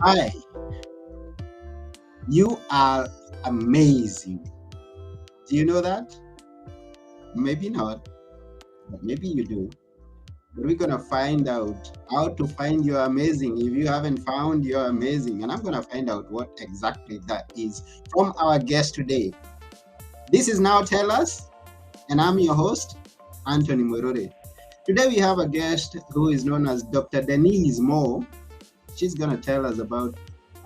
Hi, you are amazing. Do you know that? Maybe not, but maybe you do. But we're gonna find out how to find you're amazing if you haven't found you're amazing. And I'm gonna find out what exactly that is from our guest today. This is Now Tell Us, and I'm your host, Anthony Morore. Today we have a guest who is known as Dr. Denise Moore. She's gonna tell us about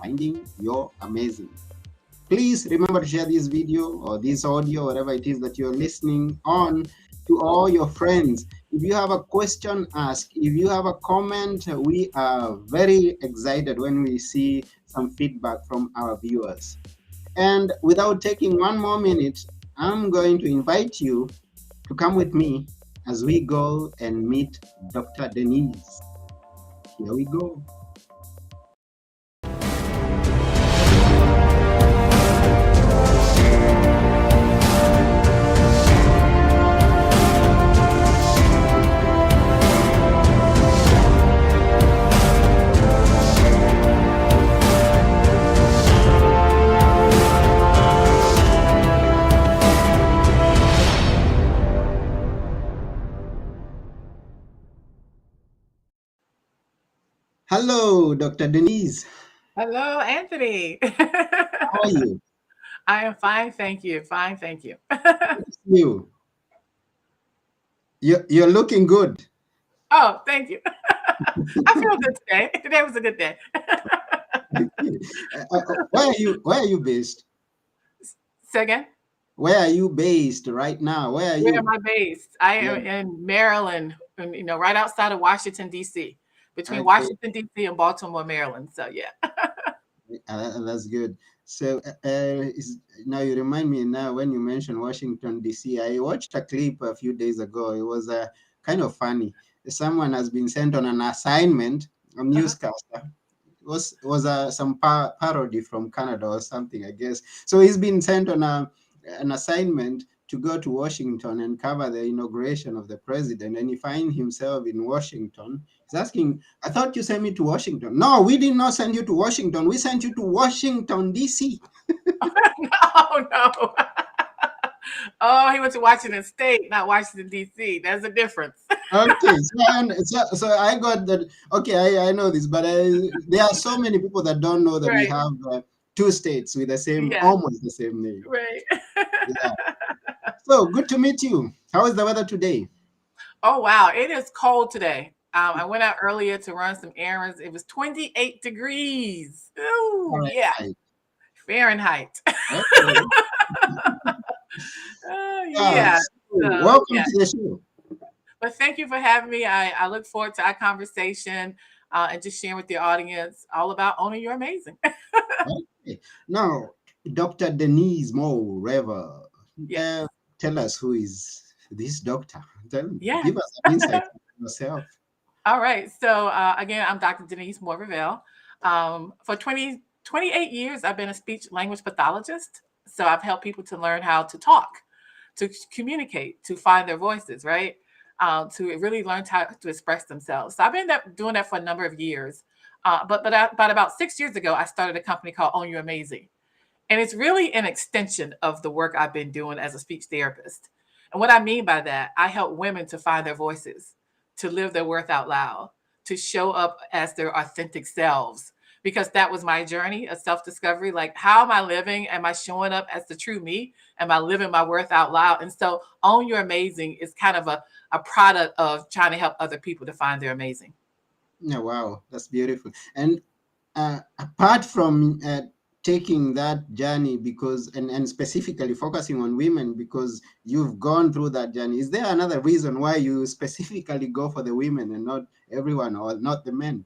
finding you're amazing. Please remember to share this video or this audio, whatever it is that you're listening on, to all your friends. If you have a question, ask. If you have a comment, we are very excited when we see some feedback from our viewers. And without taking one more minute, I'm going to invite you to come with me as we go and meet Dr. Denise. Here we go. Hello, Dr. Denise. Hello, Anthony. How are you? I am fine, thank you. Fine, thank you. You. You're looking good. Oh, thank you. I feel good today. Today was a good day. Where are you based? So again, Where are you based right now? Where are where am you? I based? I Yeah. am in Maryland, right outside of Washington, D.C., between Okay. Washington, D.C. and Baltimore, Maryland. So yeah. That's good. So now you remind me now when you mentioned Washington D.C. I watched a clip a few days ago. It was kind of funny. Someone has been sent on an assignment, a Uh-huh. newscaster. It was some parody from Canada or something, I guess. So he's been sent on an assignment to go to Washington and cover the inauguration of the president, and he finds himself in Washington. He's asking, "I thought you sent me to Washington." "No, we did not send you to Washington. We sent you to Washington D.C." Oh no. Oh, he went to Washington State, not Washington, D.C. There's a difference. Okay, so I got that. Okay, I know this, but there are so many people that don't know that we Right. have two states with the same, Yeah. almost the same name. Right. Yeah. So good to meet you. How is the weather today? Oh wow, it is cold today. I went out earlier to run some errands. It was 28 degrees. All Ooh, right. yeah, Fahrenheit. Okay. Yeah. So So welcome yeah. to the show. But thank you for having me. I look forward to our conversation and just sharing with the audience all about owning your amazing. Okay. Now, Dr. Denise Moore Revel, Yes. tell us who is this doctor. Yes. Give us an insight on yourself. All right. So again, I'm Dr. Denise Moore Revel. For 28 years, I've been a speech language pathologist. So I've helped people to learn how to talk, to communicate, to find their voices, right? To really learn how to express themselves. So I've been doing that for a number of years. But about 6 years ago, I started a company called Own Your Amazing. And it's really an extension of the work I've been doing as a speech therapist. And what I mean by that, I help women to find their voices, to live their worth out loud, to show up as their authentic selves. Because that was my journey of self discovery. Like, how am I living? Am I showing up as the true me? Am I living my worth out loud? And so, Own Your Amazing is kind of a product of trying to help other people to find their amazing. Yeah, wow, that's beautiful. And apart from taking that journey, and specifically focusing on women because you've gone through that journey, is there another reason why you specifically go for the women and not everyone or not the men?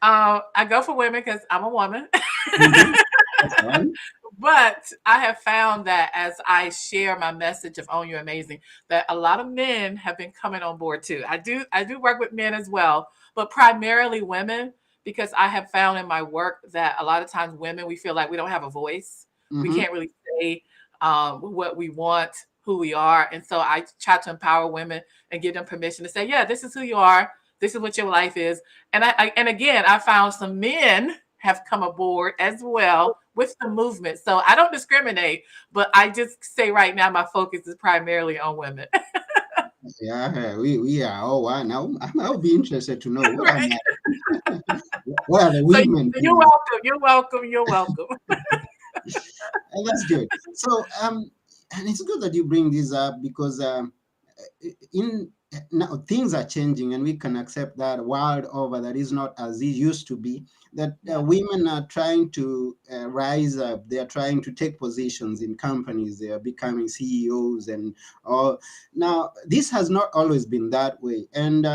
I go for women because I'm a woman. Mhm. That's one. But I have found that as I share my message of Own Your Amazing, that a lot of men have been coming on board too. I do work with men as well, but primarily women, because I have found in my work that a lot of times women, we feel like we don't have a voice. We Mm-hmm. can't really say what we want, who we are. And so I try to empower women and give them permission to say, yeah, this is who you are. This is what your life is. And and again, I found some men have come aboard as well with the movement. So I don't discriminate, but I just say right now my focus is primarily on women. Yeah, we are all one. I'll be interested to know Right. what are the So women you're doing. welcome. You're welcome. You're welcome. And that's good. So and it's good that you bring this up because in now things are changing and we can accept that world over that is not as it used to be, that Yeah. women are trying to rise up, they are trying to take positions in companies, they are becoming CEOs and all. Now this has not always been that way, and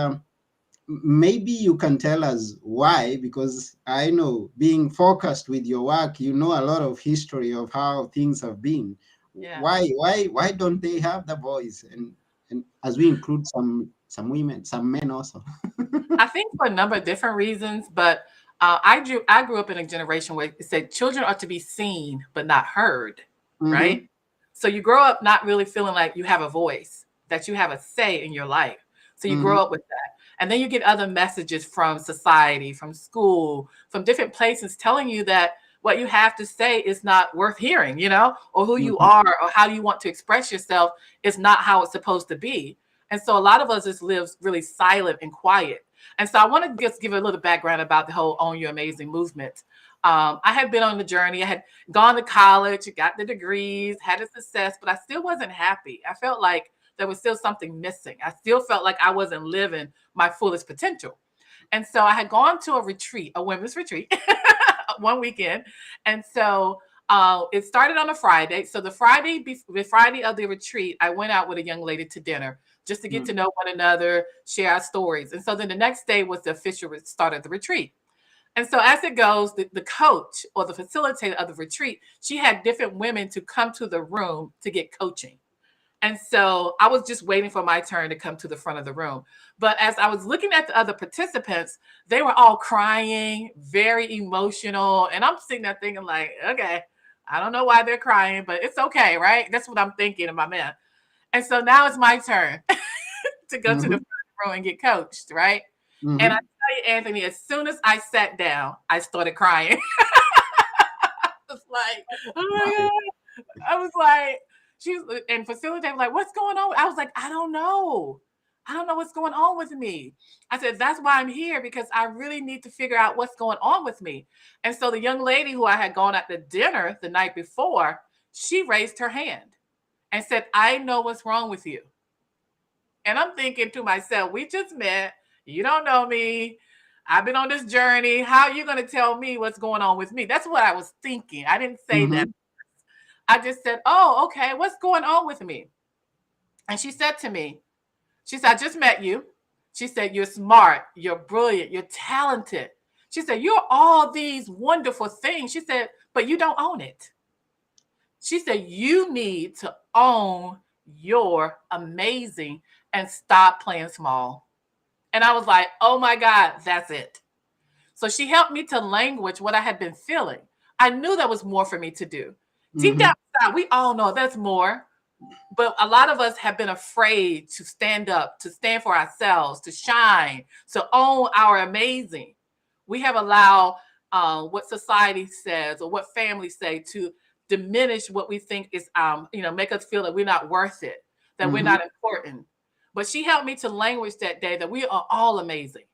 maybe you can tell us why, because I know being focused with your work, you know a lot of history of how things have been. Yeah. Why don't they have the voice, and as we include some women, some men also. I think for a number of different reasons, but I grew up in a generation where it said children are to be seen but not heard, right? Mm-hmm, So you grow up not really feeling like you have a voice, that you have a say in your life. So you mm-hmm, grow up with that. And then you get other messages from society, from school, from different places telling you that what you have to say is not worth hearing, or who you mm-hmm, are or how you want to express yourself is not how it's supposed to be. And so a lot of us just live really silent and quiet. And so I want to just give a little background about the whole Own Your Amazing movement. I had been on the journey. I had gone to college, got the degrees, had a success, but I still wasn't happy. I felt like there was still something missing. I still felt like I wasn't living my fullest potential. And so I had gone to a retreat, a women's retreat, one weekend. And so it started on a Friday. So the Friday of the retreat, I went out with a young lady to dinner just to get to know one another, share our stories. And so then the next day was the official start of the retreat. And so as it goes, the coach or the facilitator of the retreat, she had different women to come to the room to get coaching. And so I was just waiting for my turn to come to the front of the room. But as I was looking at the other participants, they were all crying, very emotional. And I'm sitting there thinking, like, okay, I don't know why they're crying, but it's okay, right? That's what I'm thinking in my mind. And so now it's my turn to go to the mm-hmm, front row and get coached, right? And I mm-hmm. tell you, Anthony, as soon as I sat down, I started crying. I was like, oh my Why? God. I was like, she was, and facilitator was like, what's going on? I was like, I don't know. I don't know what's going on with me. I said, that's why I'm here, because I really need to figure out what's going on with me. And so the young lady who I had gone at the dinner the night before, she raised her hand and said, I know what's wrong with you. And I'm thinking to myself, we just met. You don't know me. I've been on this journey. How are you going to tell me what's going on with me? That's what I was thinking. I didn't say that. Mm-hmm, I just said, oh, okay, what's going on with me? And she said to me, she said, I just met you. She said, you're smart, you're brilliant, you're talented. She said, you're all these wonderful things. She said, but you don't own it. She said, you need to own your amazing and stop playing small. And I was like, oh my God, that's it. So she helped me to language what I had been feeling. I knew there was more for me to do. Deep mm-hmm, down inside, we all know there's more. But a lot of us have been afraid to stand up, to stand for ourselves, to shine, to own our amazing. We have allowed what society says or what family say to diminish what we think is, make us feel that we're not worth it, that we're mm-hmm, not important. But she helped me to language that day that we are all amazing.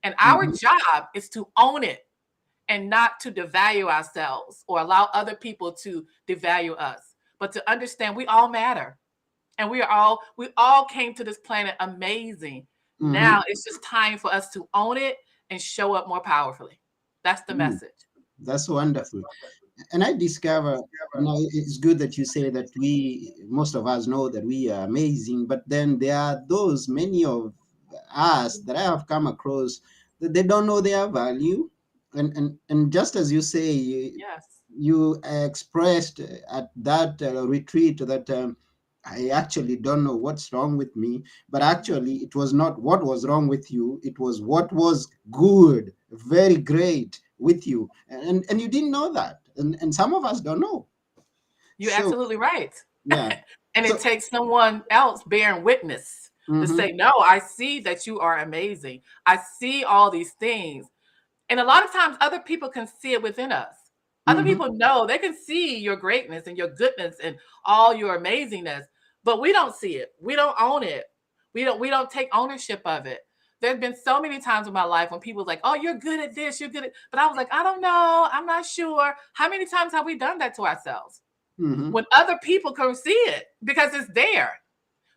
And our mm-hmm, job is to own it and not to devalue ourselves or allow other people to devalue us, but to understand we all matter. And we all came to this planet amazing. mm-hmm. Now it's just time for us to own it and show up more powerfully. That's the Mm, message. that's wonderful. And I discover now it's good that you say that most of us know that we are amazing, but then there are those many of us that I have come across that they don't know their value, and just as you say, Yes. you expressed at that retreat that I actually don't know what's wrong with me, but actually it was not what was wrong with you, it was what was good, very great with you, and you didn't know that, and some of us don't know. You're So absolutely right. yeah, And it so takes someone else bearing witness to mhm, say, no, I see that you are amazing. I see all these things. And a lot of times other people can see it within us. Other Mm-hmm. people know, they can see your greatness and your goodness and all your amazingness, but we don't see it. We don't own it. We don't take ownership of it. There's been so many times in my life when people like, "Oh, you're good at this, you're good at," but I was like, "I don't know. I'm not sure." How many times have we done that to ourselves? Mm-hmm. When other people can see it because it's there,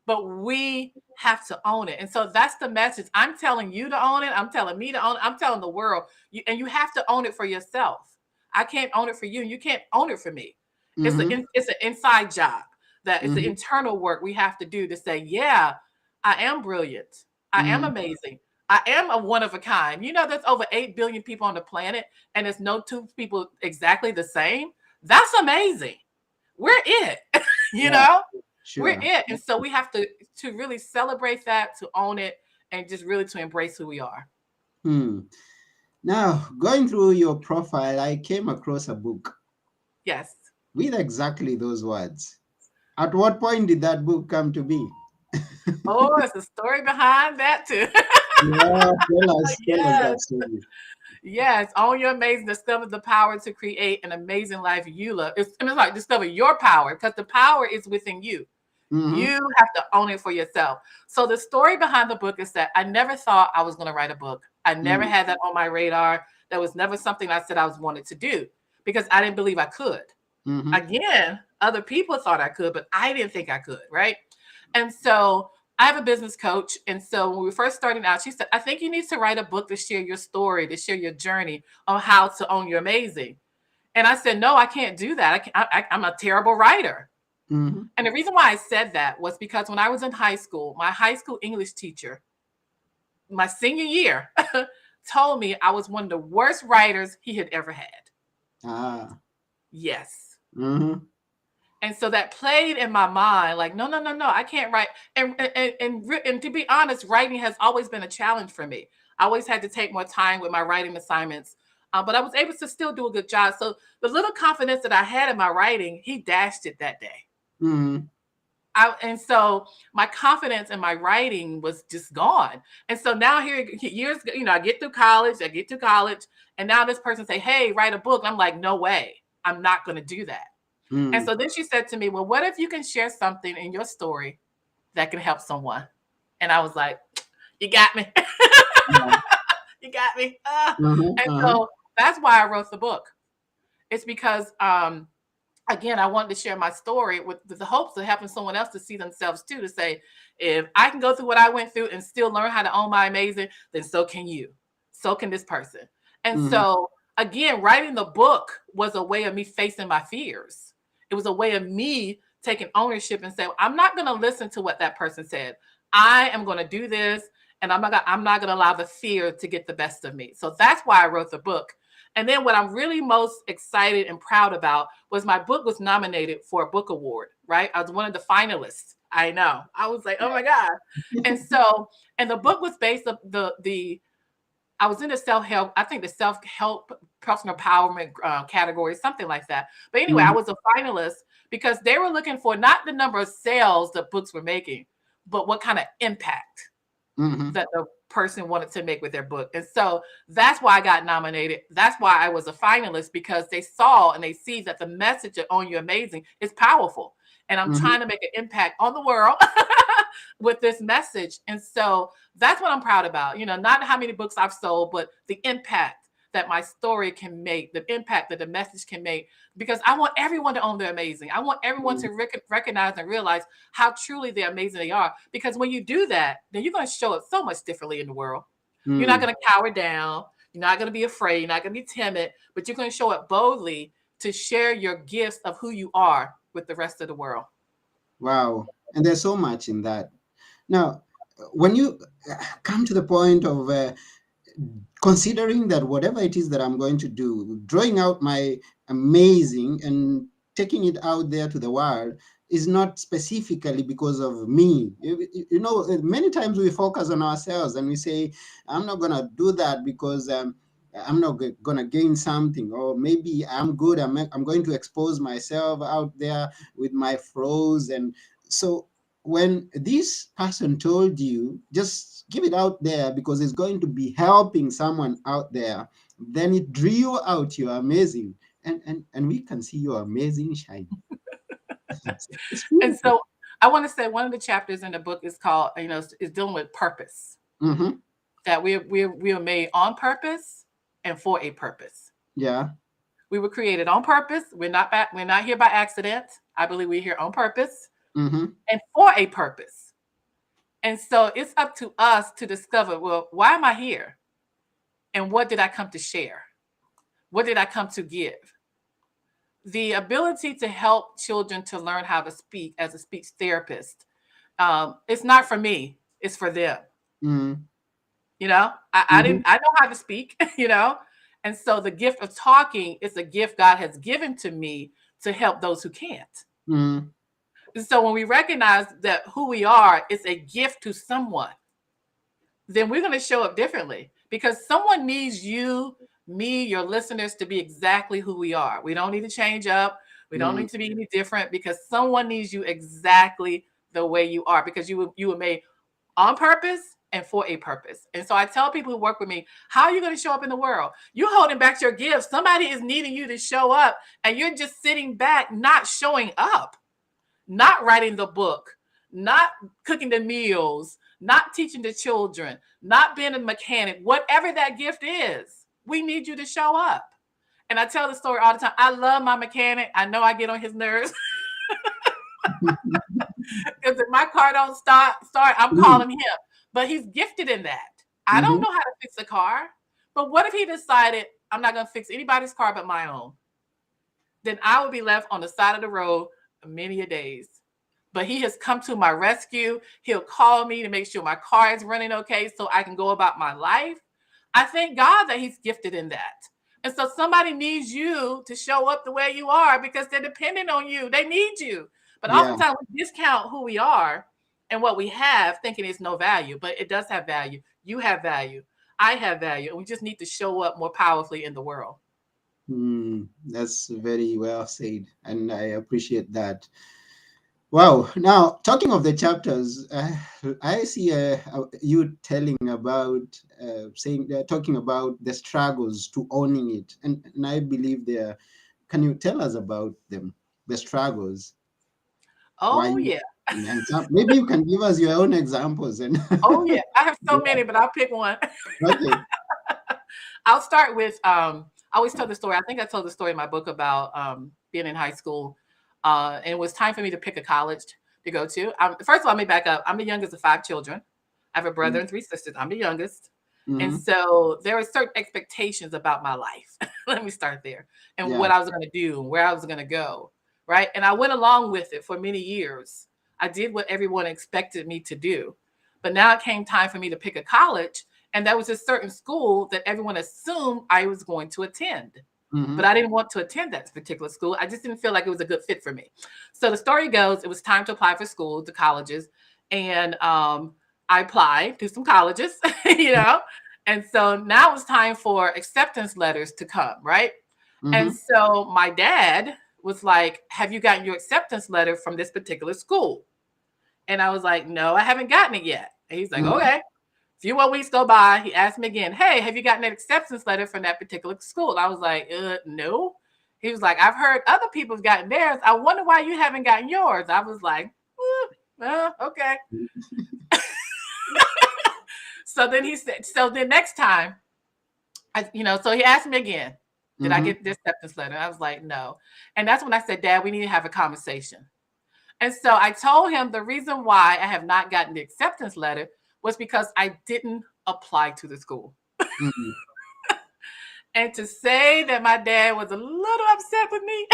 but we have to own it. And so that's the message. I'm telling you to own it. I'm telling me to own it. I'm telling the world. And you have to own it for yourself. I can't own it for you, and you can't own it for me. Mm-hmm. It's an inside job, that it's the Mm-hmm. internal work we have to do to say, yeah, I am brilliant. I am Mm-hmm. amazing. I am a one of a kind. You know, there's over 8 billion people on the planet, and there's no two people exactly the same. That's amazing. We're it. you Yeah, know? We're sure. it. And so we have to really celebrate that, to own it, and just really to embrace who we are. Hmm. Now, going through your profile, I came across a book Yes. with exactly those words. At what point did that book come to be? Oh, there's a story behind that too. Yeah, tell us yes. that story. Yes. Own your amazing. Discover the power to create an amazing life you love. It's like discover your power, because the power is within you. Mm-hmm. You have to own it for yourself. So the story behind the book is that I never thought I was going to write a book. I never Mm-hmm. had that on my radar. That was never something I said I was wanted to do, because I didn't believe I could. Mm-hmm. Again, other people thought I could, but I didn't think I could, right? And so I have a business coach. And so when we were first starting out, she said, I think you need to write a book to share your story, to share your journey on how to own your amazing. And I said, no, I can't do that. I'm a terrible writer. Mm-hmm. And the reason why I said that was because when I was in high school, my high school English teacher, my senior year, told me I was one of the worst writers he had ever had. Ah. Yes. Mm-hmm. And so that played in my mind, like, no, no, no, no, I can't write. And to be honest, writing has always been a challenge for me. I always had to take more time with my writing assignments, but I was able to still do a good job. So the little confidence that I had in my writing, he dashed it that day. Mm-hmm. And so my confidence in my writing was just gone. And so now here years, I get through college, and now this person say, "Hey, write a book." And I'm like, "No way, I'm not going to do that." And Mm-hmm. so then she said to me, "Well, what if you can share something in your story that can help someone?" And I was like, "You got me, Yeah. you got me." Ah. Uh-huh. And Uh-huh. so that's why I wrote the book. It's because again, I wanted to share my story with the hopes of helping someone else to see themselves too, to say, if I can go through what I went through and still learn how to own my amazing, then so can you. So can this person. And Mm-hmm. so, again, writing the book was a way of me facing my fears. It was a way of me taking ownership and saying, I'm not going to listen to what that person said. I am going to do this, and I'm not going to allow the fear to get the best of me. So that's why I wrote the book. And then what I'm really most excited and proud about was my book was nominated for a book award, right? I was one of the finalists. I know. I was like, oh my God. And so, and the book was based on the I was in the self-help, I think the self-help personal empowerment category, something like that. But anyway, I Mm-hmm. was a finalist because they were looking for not the number of sales that books were making, but what kind of impact Mm-hmm. that the person wanted to make with their book. And so that's why I got nominated. That's why I was a finalist, because they saw and they see that the message of Own Your Amazing is powerful. And I'm Mm-hmm. trying to make an impact on the world with this message. And so that's what I'm proud about. Not how many books I've sold, but the impact that my story can make, the impact that the message can make, because I want everyone to own their amazing. I want everyone to recognize and realize how truly they're amazing they are. Because when you do that, then you're going to show up so much differently in the world. You're not Mm-hmm. going to cower down. You're not going to be afraid. You're not going to be timid, but you're going to show up boldly to share your gifts of who you are with the rest of the world. Wow. And there's so much in that. Now, when you come to the point of considering that whatever it is that I'm going to do, drawing out my amazing and taking it out there to the world is not specifically because of me. Many times we focus on ourselves and we say, I'm not going to do that because I'm not going to gain something, or maybe I'm good. I'm going to expose myself out there with my flaws. And so when this person told you, just give it out there because it's going to be helping someone out there, Then it drew out your amazing, and we can see your amazing shine. It's And beautiful. so I want to say one of the chapters in the book is called, is dealing with purpose. Mm-hmm. That we are made on purpose and for a purpose. Yeah. We were created on purpose. We're not here by accident. I believe we're here on purpose Mm-hmm. and for a purpose. And so it's up to us to discover, well, why am I here? And what did I come to share? What did I come to give? The ability to help children to learn how to speak as a speech therapist, it's not for me, it's for them. Mm-hmm. I know how to speak, and so the gift of talking is a gift God has given to me to help those who can't. Mm-hmm. And so when we recognize that who we are is a gift to someone, then we're going to show up differently because someone needs you, me, your listeners to be exactly who we are. We don't need to change up. We don't need to be any different because someone needs you exactly the way you are because you were made on purpose and for a purpose. And so I tell people who work with me, how are you going to show up in the world? You're holding back your gifts. Somebody is needing you to show up and you're just sitting back, not showing up, not writing the book, not cooking the meals, not teaching the children, not being a mechanic, whatever that gift is, we need you to show up. And I tell the story all the time. I love my mechanic. I know I get on his nerves because if my car don't start, I'm calling him. But he's gifted in that. I don't Mm-hmm. know how to fix a car. But what if he decided I'm not going to fix anybody's car but my own? Then I would be left on the side of the road many a days. But he has come to my rescue. He'll call me to make sure my car is running okay so I can go about my life. I thank God that he's gifted in that. And so somebody needs you to show up the way you are because they're dependent on you. They need you. But Yeah. oftentimes we discount who we are and what we have, thinking it's no value, but it does have value. You have value. I have value. And we just need to show up more powerfully in the world. That's very well said, and I appreciate that. Wow. Now, talking of the chapters, I see you telling about talking about the struggles to owning it, and I believe there. Can you tell us about them, the struggles? Why? Oh, yeah. And maybe you can give us your own examples. And Oh, yeah. I have so yeah. many, but I'll pick one. Okay. I'll start with I always tell the story. I think I told the story in my book about being in high school. And it was time for me to pick a college to go to. First of all, let me back up. I'm the youngest of 5 children. I have a brother and 3 sisters. I'm the youngest. And Mm-hmm. so there were certain expectations about my life. Let me start there. And Yeah. what I was going to do and where I was going to go. Right. And I went along with it for many years. I did what everyone expected me to do. But now it came time for me to pick a college. And there was a certain school that everyone assumed I was going to attend. But Mm-hmm. I didn't want to attend that particular school. I just didn't feel like it was a good fit for me. So the story goes, it was time to apply for school, to colleges. And I applied to some colleges, you know. And so now it's time for acceptance letters to come, right? And Mm-hmm. so my dad was like, have you gotten your acceptance letter from this particular school? And I was like, no, I haven't gotten it yet. And he's like, Mm-hmm. okay. A few more weeks go by. He asked me again, hey, have you gotten an acceptance letter from that particular school? I was like, no. He was like, I've heard other people have gotten theirs. I wonder why you haven't gotten yours. I was like, okay. So then he said, so then next time, so he asked me again, did I Mm-hmm. get the acceptance letter? I was like, no. And that's when I said, Dad, we need to have a conversation. And so I told him the reason why I have not gotten the acceptance letter was because I didn't apply to the school. Mm-hmm. And to say that my dad was a little upset with me,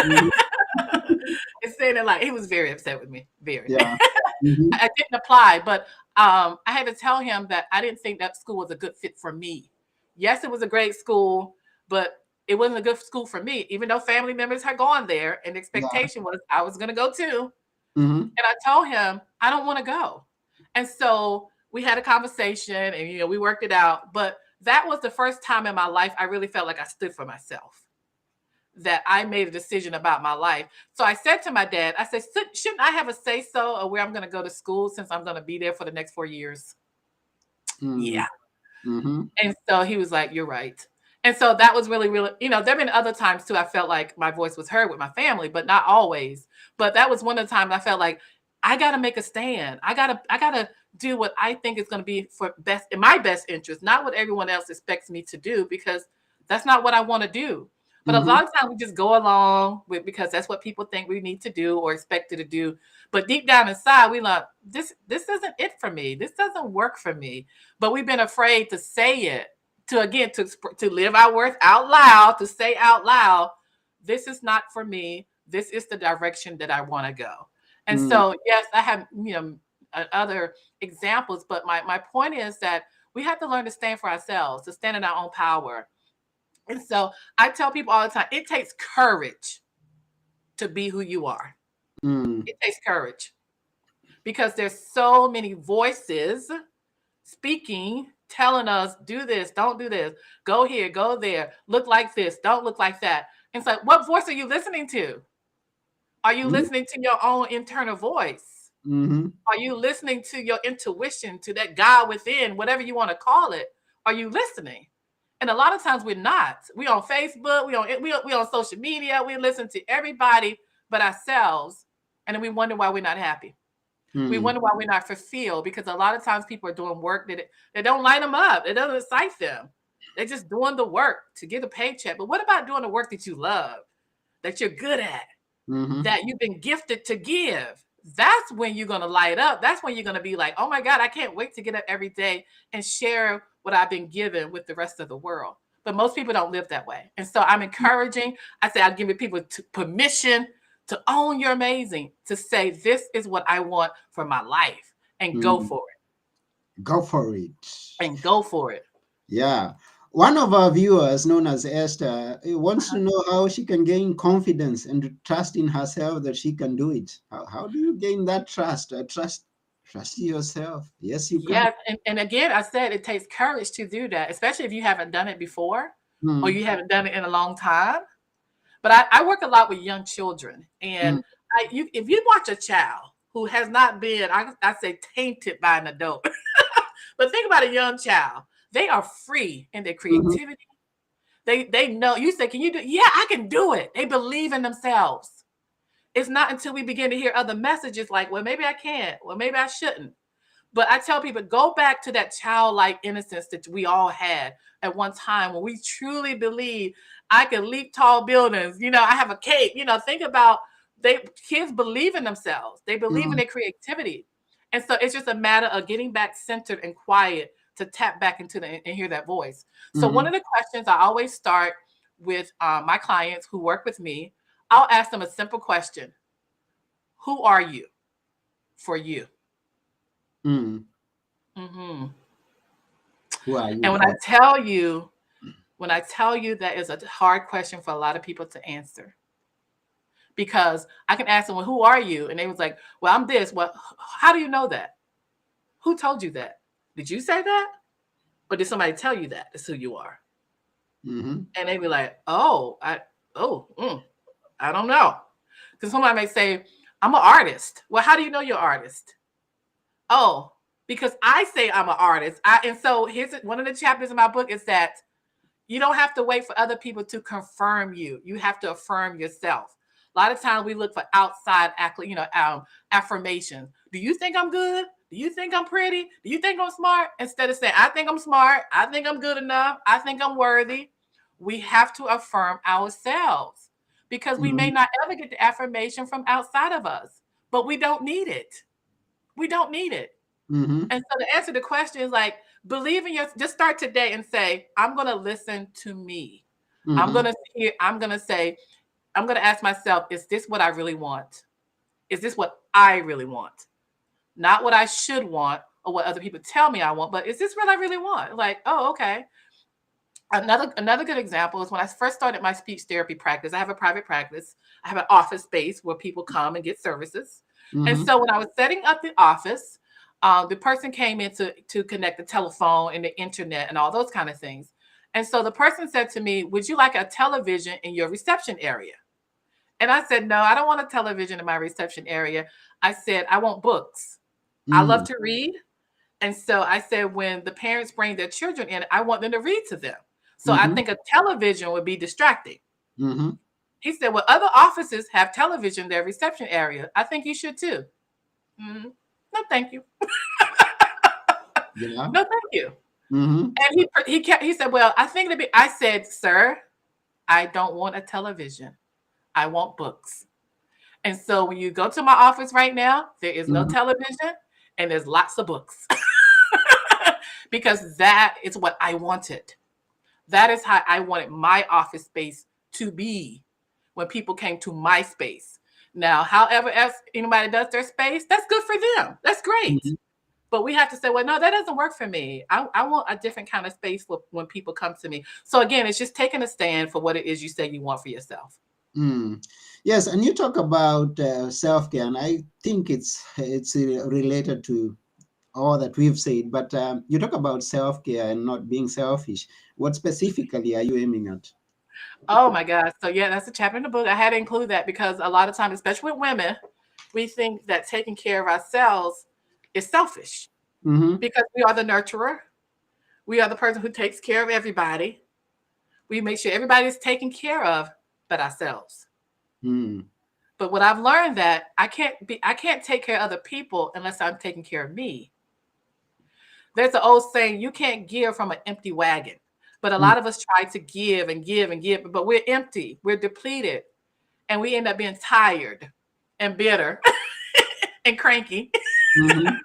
Mm-hmm. it's saying it like he was very upset with me. Very. Yeah. Mm-hmm. I didn't apply, but I had to tell him that I didn't think that school was a good fit for me. Yes, it was a great school, but it wasn't a good school for me, even though family members had gone there and the Yeah. expectation was I was going to go too. Mm-hmm. And I told him, I don't want to go. And so we had a conversation and, we worked it out. But that was the first time in my life I really felt like I stood for myself, that I made a decision about my life. So I said to my dad, I said, shouldn't I have a say so of where I'm going to go to school since I'm going to be there for the next 4 years? Mm-hmm. Yeah. Mm-hmm. And so he was like, you're right. And so that was really, really, there have been other times too. I felt like my voice was heard with my family, but not always. But that was one of the times I felt like I got to make a stand. I gotta do what I think is going to be for best in my best interest, not what everyone else expects me to do, because that's not what I want to do. But a Mm-hmm. lot of times we just go along with because that's what people think we need to do or expected to do. But deep down inside, we like this isn't it for me. This doesn't work for me. But we've been afraid to say it, to live our worth out loud, to say out loud, this is not for me. This is the direction that I want to go. And Mm-hmm. so, yes, I have, other examples, but my point is that we have to learn to stand for ourselves, to stand in our own power. And so I tell people all the time, it takes courage to be who you are. Mm-hmm. It takes courage because there's so many voices speaking, telling us, do this, don't do this, go here, go there, look like this, don't look like that. And it's like, what voice are you listening to? Are you listening to your own internal voice? Mm-hmm. Are you listening to your intuition, to that God within, whatever you want to call it? Are you listening? And a lot of times we're not. We on Facebook, we on social media, we listen to everybody but ourselves, and then we wonder why we're not happy. We Mm-hmm. wonder why we're not fulfilled, because a lot of times people are doing work that don't light them up. It doesn't excite them. They're just doing the work to get a paycheck. But what about doing the work that you love, that you're good at, Mm-hmm. that you've been gifted to give? That's when you're going to light up. That's when you're going to be like, oh my God, I can't wait to get up every day and share what I've been given with the rest of the world. But most people don't live that way. And so I'm encouraging, I say, I'm giving people permission to own your amazing, to say, this is what I want for my life, and go Mm-hmm. for Go for it. it. And go for it. Yeah. One of our viewers, known as Esther, wants to Uh-huh. know how she can gain confidence and trust in herself that she can do it. How do you gain that trust? Trust yourself. Yes, you can. Yes. And again, I said it takes courage to do that, especially if you haven't done it before or Mm, you haven't done it in a long time. But I work a lot with young children, and mm, if you watch a child who has not been, I say, tainted by an adult, but think about a young child. They are free in their mhm, creativity. They know. You say, can you do? Yeah, I can do it. They believe in themselves. It's not until we begin to hear other messages like, well, maybe I can't. Well, maybe I shouldn't. But I tell people, go back to that childlike innocence that we all had at one time when we truly believed I could leap tall buildings. I have a cape. Think about kids believe in themselves. They believe in mm, their creativity. And so it's just a matter of getting back centered and quiet to tap back into and hear that voice. So one mhm, of the questions I always start with my clients who work with me, I'll ask them a simple question. Who are you for you? mm. Mm-hmm. Who are you And for? when I tell you that is a hard question for a lot of people to answer, because I can ask them, well, who are you? And they was like, well, I'm this. Well, how do you know that? Who told you that? Did you say that? Or did somebody tell you that? That's who you are. Mm-hmm, And they be like, I don't know. Because somebody may say, I'm an artist. Well, how do you know you're an artist? Oh, because I say I'm an artist. And so here's one of the chapters in my book is that you don't have to wait for other people to confirm you. You have to affirm yourself. A lot of times we look for outside affirmations. Do you think I'm good? Do you think I'm pretty? Do you think I'm smart? Instead of saying, I think I'm smart. I think I'm good enough. I think I'm worthy. We have to affirm ourselves, because we may mm-hmm, not ever get the affirmation from outside of us, but we don't need it. We don't need it. mm-hmm, And so to answer the question is like, believe in your, just start today and say, I'm going to listen to me. I'm mm-hmm, going to hear, I'm going to say, I'm going to ask myself, is this what I really want? Is this what I really want? Not what I should want or what other people tell me I want, but is this what I really want? Like, oh, okay. Another good example is when I first started my speech therapy practice. I have a private practice. I have an office space where people come and get services. And mm-hmm, so when I was setting up the office, the person came in to connect the telephone and the internet and all those kind of things. And so the person said to me, would you like a television in your reception area? And I said, no, I don't want a television in my reception area. I said, I want books. I love mm, to read. And so I said, when the parents bring their children in, I want them to read to them. So I think a television would be distracting. Mm-hmm. He said, well, other offices have television in their reception area. I think you should too. Mm-hmm. No, thank you. Yeah. No, thank you. Mm-hmm. And he said, well, I think it'd be, I said, sir, I don't want a television. I want books. And so when you go to my office right now, there is no Mm-hmm. television and there's lots of books because that is what I wanted. That is how I wanted my office space to be when people came to my space. Now, however else anybody does their space, that's good for them. That's great. Mm-hmm. But we have to say, well, no, that doesn't work for me. I want a different kind of space for when people come to me. So again, it's just taking a stand for what it is you say you want for yourself. Mm. Yes, and you talk about self-care, and I think it's related to all that we've said. But you talk about self-care and not being selfish. What specifically are you aiming at? Oh my gosh. So yeah, that's a chapter in the book. I had to include that because a lot of times, especially with women, we think that taking care of ourselves is selfish Mm-hmm. because we are the nurturer. We are the person who takes care of everybody. We make sure everybody is taken care of but ourselves. Mm. But what I've learned that I can't take care of other people unless I'm taking care of me. There's an old saying, you can't give from an empty wagon. But a Mm. lot of us try to give and give and give, but we're empty, we're depleted, and we end up being tired and bitter and cranky Mm-hmm.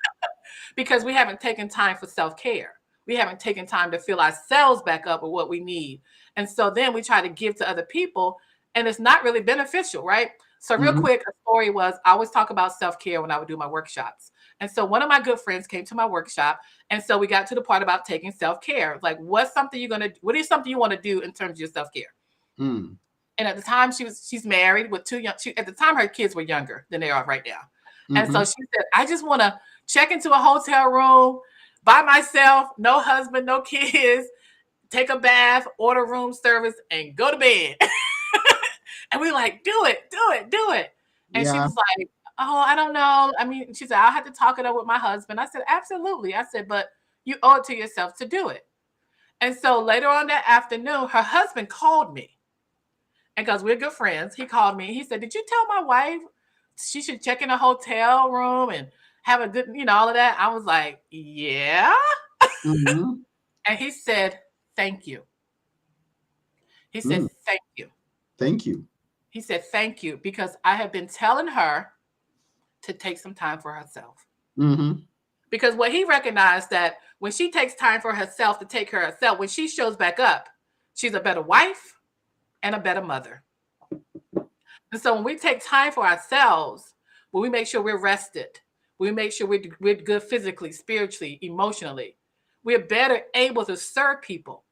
because we haven't taken time for self-care. We haven't taken time to fill ourselves back up with what we need. And so then we try to give to other people and it's not really beneficial, right? So real Mm-hmm. quick, a story was I always talk about self-care when I would do my workshops. And so one of my good friends came to my workshop. And so we got to the part about taking self-care. Like, what is something you want to do in terms of your self-care? Mm. And at the time she's married with two young, at the time her kids were younger than they are right now. And so Mm-hmm. she said, I just want to check into a hotel room by myself, no husband, no kids, take a bath, order room service, and go to bed. And we like, do it, do it, do it. And she Yeah. was like, oh, I don't know. I mean, she said, I'll have to talk it up with my husband. I said, absolutely. I said, but you owe it to yourself to do it. And so later on that afternoon, her husband called me. And because we're good friends, he called me. He said, did you tell my wife she should check in a hotel room and have a good, all of that? I was like, yeah. Mm-hmm. And he said, thank you. He said, Mm. thank you. Thank you. He said, thank you, because I have been telling her to take some time for herself. Mm-hmm. Because what he recognized that when she takes time for herself to take care of herself, when she shows back up, she's a better wife and a better mother. And so when we take time for ourselves, when we make sure we're rested, we make sure we're good physically, spiritually, emotionally, we're better able to serve people.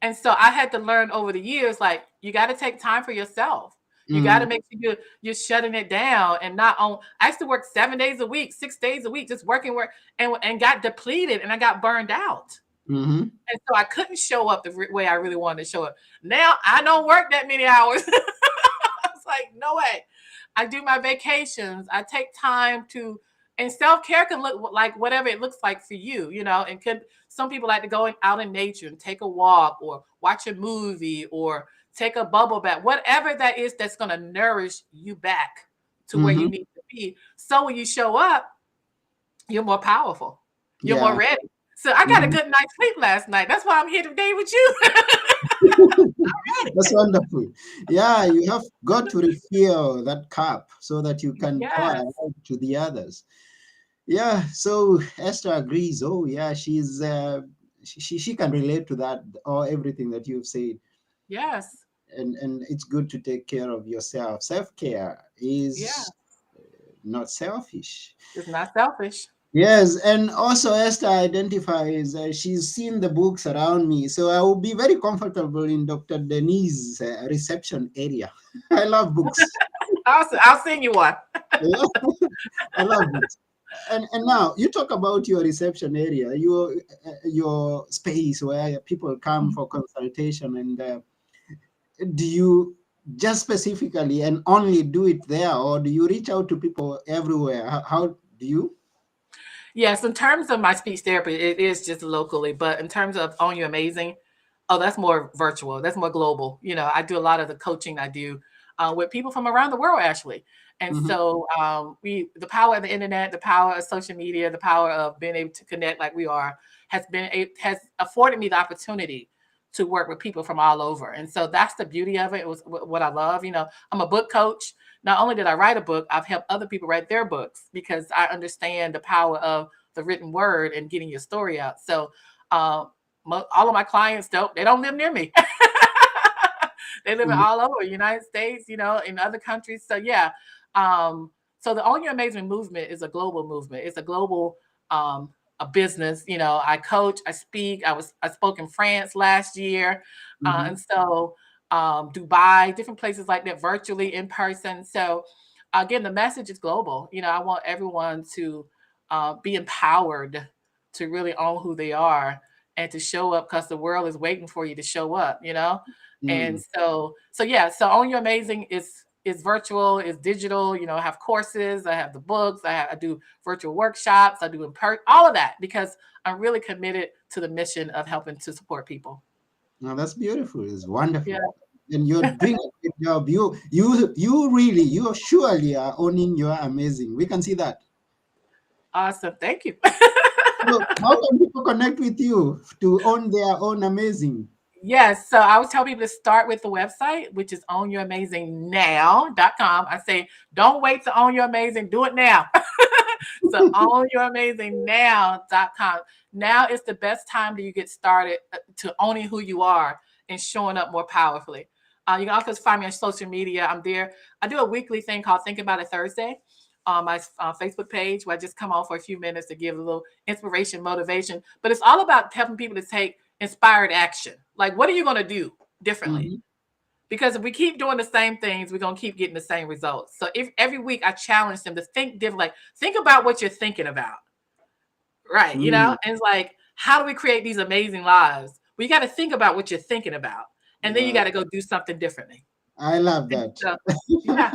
And so I had to learn over the years, like, you got to take time for yourself. You got Mm-hmm. to make sure you're shutting it down and not on. I used to work 7 days a week, 6 days a week, just working work and got depleted and I got burned out. Mm-hmm. And so I couldn't show up the way I really wanted to show up. Now I don't work that many hours. It's like, no way. I do my vacations. I take time to, and self-care can look like whatever it looks like for you, and some people like to go out in nature and take a walk or watch a movie or take a bubble bath, whatever that is that's going to nourish you back to where you Mm-hmm. need to be. So when you show up, you're more powerful. You're more Yeah. ready. So I got a Mm-hmm. good night's sleep last night. That's why I'm here today with you. That's wonderful. Yeah, you have got to refill that cup so that you can pour Yes. out to the others. Yeah, so Esther agrees. Oh, yeah, she can relate to that or everything that you've said. Yes. And it's good to take care of yourself. Self-care Yeah. is not selfish. It's not selfish. Yes, and also Esther identifies, she's seen the books around me, so I will be very comfortable in Dr. Denise's reception area. I love books. I'll sing you one. Yeah, I love books. And now you talk about your reception area, your space where people come for consultation, and do you just specifically and only do it there, or do you reach out to people everywhere? How do you? Yes, in terms of my speech therapy, it is just locally. But in terms of On You Amazing, Oh, that's more virtual. That's more global. I do a lot of the coaching I do with people from around the world, actually. And Mm-hmm. so the power of the internet, the power of social media, the power of being able to connect like we are, has afforded me the opportunity to work with people from all over. And so that's the beauty of it. It was what I love. I'm a book coach. Not only did I write a book, I've helped other people write their books because I understand the power of the written word and getting your story out. So uh, all of my clients they don't live near me. They live in Mm-hmm. all over the United States, in other countries. So yeah. Um, so the Own Your Amazing movement is a global movement. It's a global um, a business. I coach, I speak. I spoke in France last year, Mm-hmm. and so Dubai, different places like that, virtually, in person. So again, the message is global. I want everyone to be empowered to really own who they are and to show up because the world is waiting for you to show up. And Mm. so yeah, so Own Your Amazing is virtual, is digital. I have courses, I have the books, I do virtual workshops, I do all of that because I'm really committed to the mission of helping to support people. Now that's beautiful. It's Yeah, wonderful. And you're doing a great job. You surely are owning your amazing. We can see that. awesome. Thank you. So how can people connect with you to own their own amazing? Yes. So I would tell people to start with the website, which is ownyouramazingnnow.com. I say, don't wait to own your amazing, do it now. So ownyouramazingnnow.com. Now is the best time that you get started to owning who you are and showing up more powerfully. You can also find me on social media. I'm there. I do a weekly thing called Think About It Thursday on my Facebook page where I just come on for a few minutes to give a little inspiration, motivation. But it's all about helping people to take inspired action. Like, what are you going to do differently? Mm-hmm. Because if we keep doing the same things, we're going to keep getting the same results. So if every week I challenge them to think different, like think about what you're thinking about. Right. Mm. And it's like, how do we create these amazing lives? Well, you got to think about what you're thinking about. And then you got Wow. to go do something differently. I love And that. so, yeah,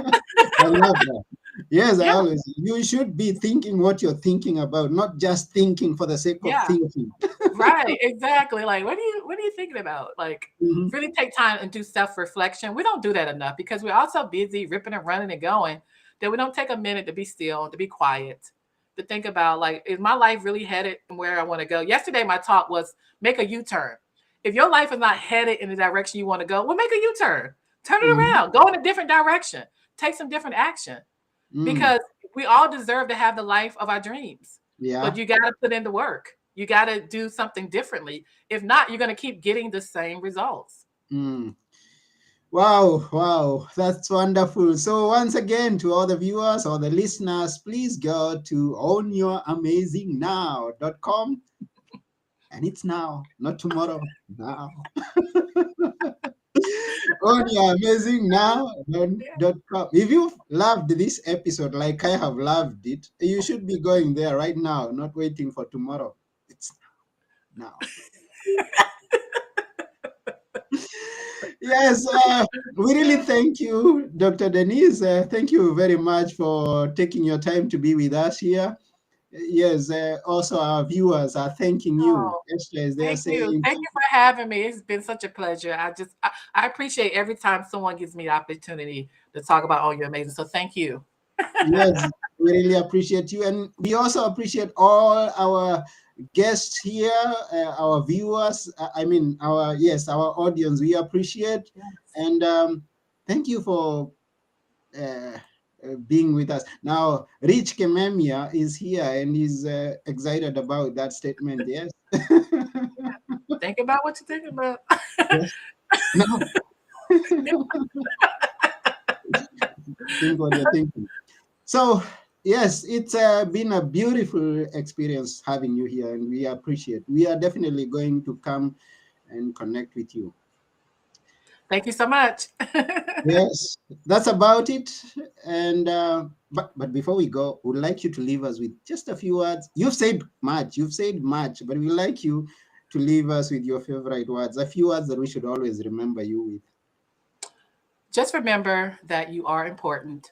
I love that. Yes, I yeah, always. You should be thinking what you're thinking about, not just thinking for the sake of yeah. thinking. Right, exactly. Like, what are you thinking about? Like, Mhm. really take time and do self-reflection. We don't do that enough because we're all so busy ripping and running and going that we don't take a minute to be still, to be quiet, to think about, like, is my life really headed where I want to go? Yesterday, my talk was make a U-turn. If your life is not headed in the direction you want to go, well, make a U-turn. Turn it Mhm. around. Go in a different direction. Take some different action Mm. because we all deserve to have the life of our dreams. But Yeah. you got to put in the work. You got to do something differently. If not, you're going to keep getting the same results. Mm. Wow, wow, that's wonderful. So, once again, to all the viewers or the listeners, please go to ownyouramasingnow.com. And it's now, not tomorrow, now. Yeah. Ownyouramasingnow.com. If you've loved this episode like I have loved it, you should be going there right now, not waiting for tomorrow. It's now. Yes, we really thank you, Dr. Denise. Thank you very much for taking your time to be with us here. Yes, also our viewers are thanking you. Oh, Esther is there thank you. saying, Thank you for having me. It's been such a pleasure. I appreciate every time someone gives me the opportunity to talk about all your amazing. So thank you. yes, we really appreciate you. And we also appreciate all our guests here, our viewers, yes, our audience. We appreciate. And thank you for uh, being with us. Now, Rich Kememia is here and he's excited about that statement. Yes. Think about what you're thinking about. Yes. No, think what you're thinking. So, yes, it's been a beautiful experience having you here, and we appreciate. We are definitely going to come and connect with you. Thank you so much. Yes, that's about it. And but before we go, we'd like you to leave us with just a few words. You've said much, but we'd like you to leave us with your favorite words, a few words that we should always remember you with. Just remember that you are important,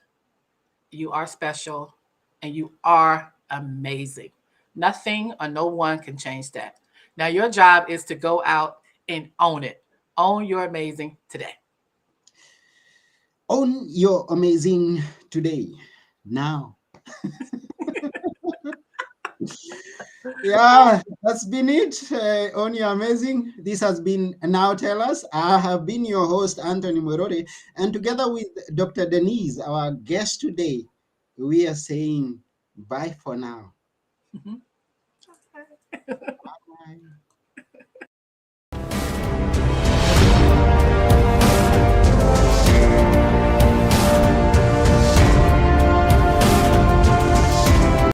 you are special, and you are amazing. Nothing or no one can change that. Now, your job is to go out and own it. Own your amazing today. Own your amazing today, now. Yeah, that's been it. On your amazing. This has been Now Tell Us. I have been your host, Anthony Morore, and together with Dr. Denise, our guest today, we are saying bye for now. Mhm. Bye.